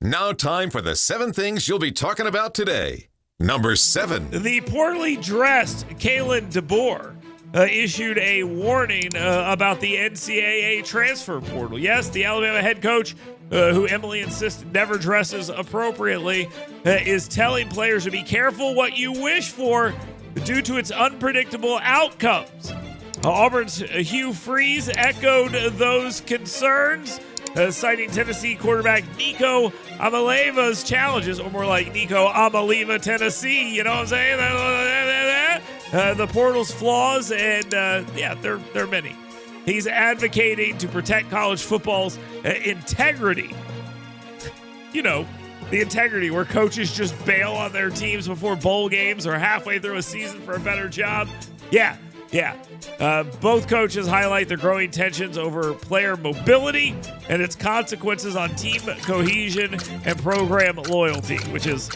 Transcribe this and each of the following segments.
Now time for the 7 things you'll be talking about today. Number 7. The poorly dressed Kalen DeBoer issued a warning about the NCAA transfer portal. Yes, the Alabama head coach, who Emily insists never dresses appropriately, is telling players to be careful what you wish for due to its unpredictable outcomes. Auburn's Hugh Freeze echoed those concerns, citing Tennessee quarterback Nico Amaleva's challenges, or more like Nico Amaleva, Tennessee. You know what I'm saying? The portal's flaws, and they're many. He's advocating to protect college football's integrity. You know, the integrity where coaches just bail on their teams before bowl games or halfway through a season for a better job. Yeah. Both coaches highlight the growing tensions over player mobility and its consequences on team cohesion and program loyalty, which is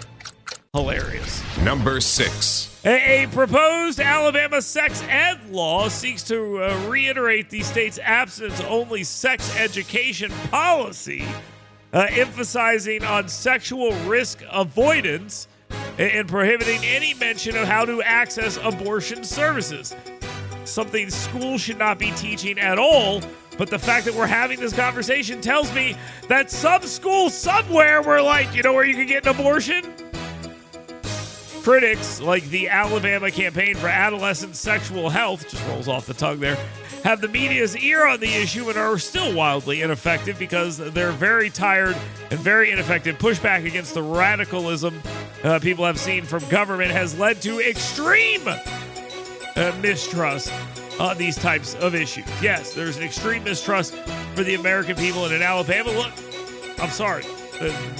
hilarious. Number 6. A proposed Alabama sex ed law seeks to reiterate the state's abstinence-only sex education policy, emphasizing on sexual risk avoidance and prohibiting any mention of how to access abortion services. Something schools should not be teaching at all, but the fact that we're having this conversation tells me that some school somewhere were like, you know where you can get an abortion? Critics, like the Alabama Campaign for Adolescent Sexual Health, just rolls off the tongue there, have the media's ear on the issue and are still wildly ineffective because they're very tired and very ineffective. Pushback against the radicalism people have seen from government has led to extreme mistrust on these types of issues. Yes, there's an extreme mistrust for the American people, and in Alabama, look, I'm sorry.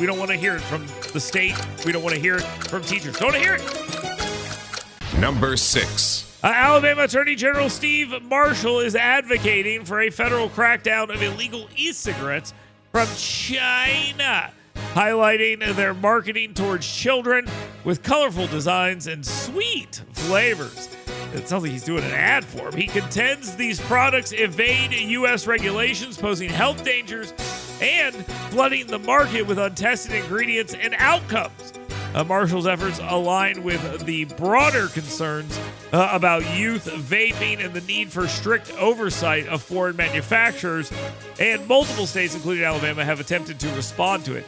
We don't want to hear it from the state. We don't want to hear it from teachers. Don't want to hear it. Number 6. Alabama Attorney General Steve Marshall is advocating for a federal crackdown of illegal e-cigarettes from China, highlighting their marketing towards children with colorful designs and sweet flavors. It sounds like he's doing an ad for him. He contends these products evade U.S. regulations, posing health dangers and flooding the market with untested ingredients and outcomes. Marshall's efforts align with the broader concerns about youth vaping and the need for strict oversight of foreign manufacturers, and multiple states, including Alabama, have attempted to respond to it.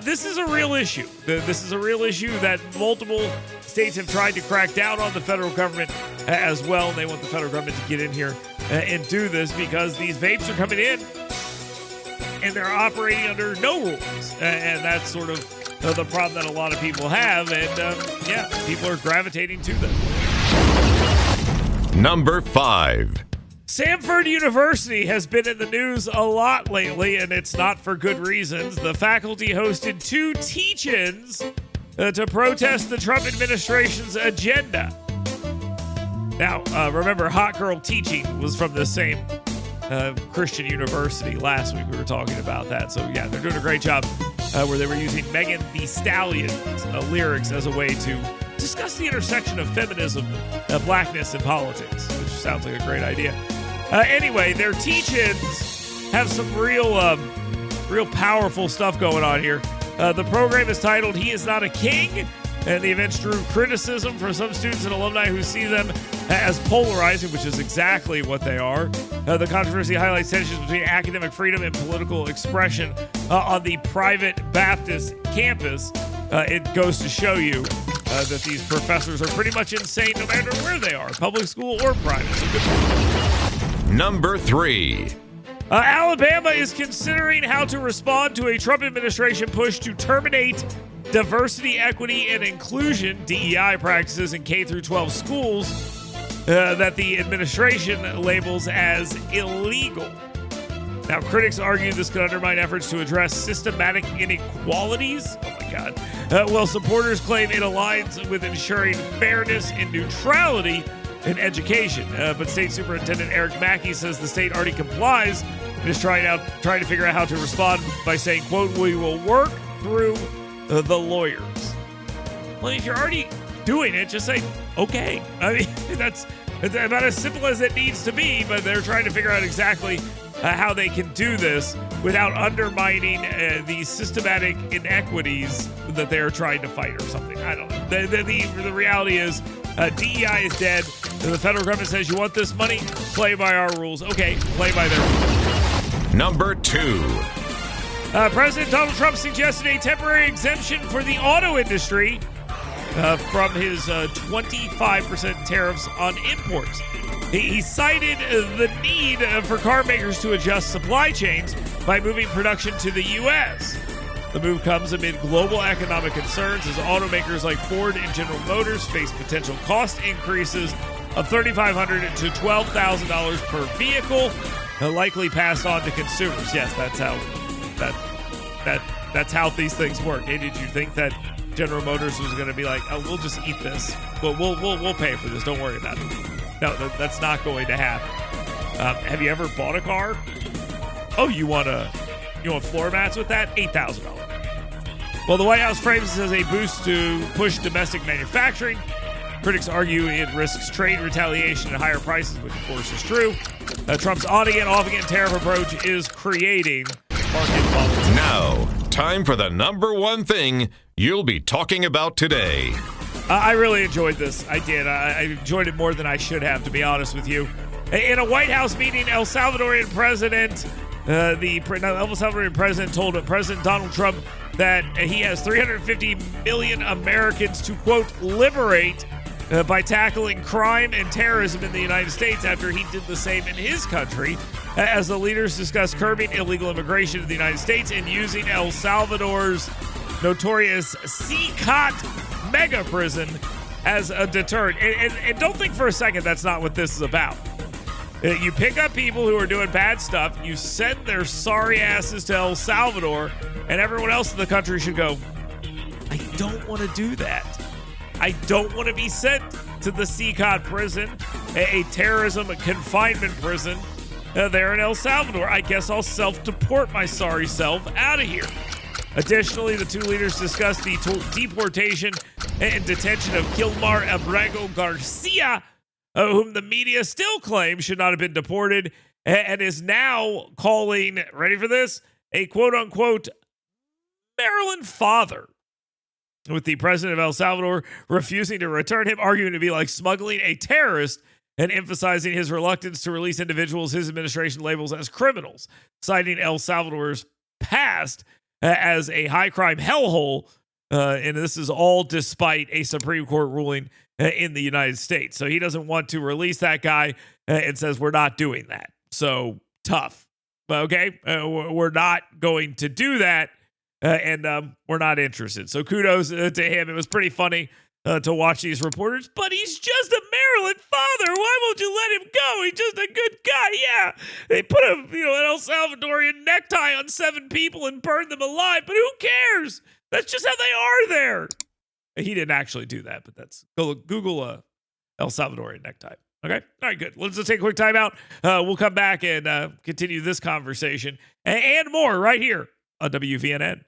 This is a real issue. This is a real issue that multiple states have tried to crack down on the federal government as well, and they want the federal government to get in here and do this because these vapes are coming in and they're operating under no rules, and that's sort of the problem that a lot of people have, and people are gravitating to them. Number 5. Samford University has been in the news a lot lately, and it's not for good reasons. The faculty hosted 2 teach-ins to protest the Trump administration's agenda. Now, remember, Hot Girl Teaching was from the same Christian university. Last week we were talking about that. So, yeah, they're doing a great job where they were using Megan Thee Stallion's lyrics as a way to discuss the intersection of feminism, blackness, and politics, which sounds like a great idea. Anyway, their teach-ins have some real powerful stuff going on here. The program is titled He Is Not a King, and the events drew criticism from some students and alumni who see them as polarizing, which is exactly what they are. The controversy highlights tensions between academic freedom and political expression on the private Baptist campus. It goes to show you that these professors are pretty much insane no matter where they are, public school or private. So good. Number 3. Alabama is considering how to respond to a Trump administration push to terminate diversity, equity, and inclusion (DEI) practices in K-12 schools that the administration labels as illegal. Now, critics argue this could undermine efforts to address systematic inequalities. Oh my God. While supporters claim it aligns with ensuring fairness and neutrality in education. But State Superintendent Eric Mackey says the state already complies and is trying to figure out how to respond by saying, quote, "We will work through the lawyers." Well, if you're already doing it, just say, okay. I mean, it's about as simple as it needs to be, but they're trying to figure out exactly how they can do this without undermining the systematic inequities that they're trying to fight or something. I don't know. The reality is DEI is dead. The federal government says, you want this money? Play by our rules. Okay, play by their rules. Number 2. President Donald Trump suggested a temporary exemption for the auto industry from his 25% tariffs on imports. He cited the need for car makers to adjust supply chains by moving production to the U.S. The move comes amid global economic concerns as automakers like Ford and General Motors face potential cost increases of $3,500 to $12,000 per vehicle, likely passed on to consumers. Yes, that's how these things work. Hey, did you think that General Motors was going to be like, oh, we'll just eat this. We'll pay for this. Don't worry about it. No, that's not going to happen. Have you ever bought a car? Oh, you want floor mats with that? $8,000. Well, the White House frames this as a boost to push domestic manufacturing. Critics argue it risks trade retaliation and higher prices, which of course is true. Trump's on-again, off-again tariff approach is creating market volatility. Now, time for the number 1 thing you'll be talking about today. I really enjoyed this. I did. I enjoyed it more than I should have, to be honest with you. In a White House meeting, El Salvadorian President told President Donald Trump that he has 350 million Americans to, quote, liberate by tackling crime and terrorism in the United States after he did the same in his country, as the leaders discussed curbing illegal immigration to the United States and using El Salvador's notorious CCOT mega prison as a deterrent. And don't think for a second that's not what this is about. You pick up people who are doing bad stuff, you send their sorry asses to El Salvador, and everyone else in the country should go, I don't want to do that. I don't want to be sent to the CCOT prison, a terrorism confinement prison there in El Salvador. I guess I'll self-deport my sorry self out of here. Additionally, the two leaders discussed the deportation and detention of Gilmar Abrego Garcia, whom the media still claims should not have been deported, and is now calling, ready for this, a quote-unquote Maryland father, with the president of El Salvador refusing to return him, arguing to be like smuggling a terrorist and emphasizing his reluctance to release individuals his administration labels as criminals, citing El Salvador's past as a high-crime hellhole, and this is all despite a Supreme Court ruling in the United States. So he doesn't want to release that guy and says, we're not doing that. So tough. Okay? We're not going to do that, and we're not interested. So kudos to him. It was pretty funny to watch these reporters, but he's just a Maryland father. Why won't you let him go? He's just a good guy. Yeah, they put an El Salvadorian necktie on 7 people and burned them alive, but who cares? That's just how they are there. He didn't actually do that, but that's Google El Salvadorian necktie. Okay, all right, good. Let's just take a quick time out. We'll come back and continue this conversation and more right here on WVNN.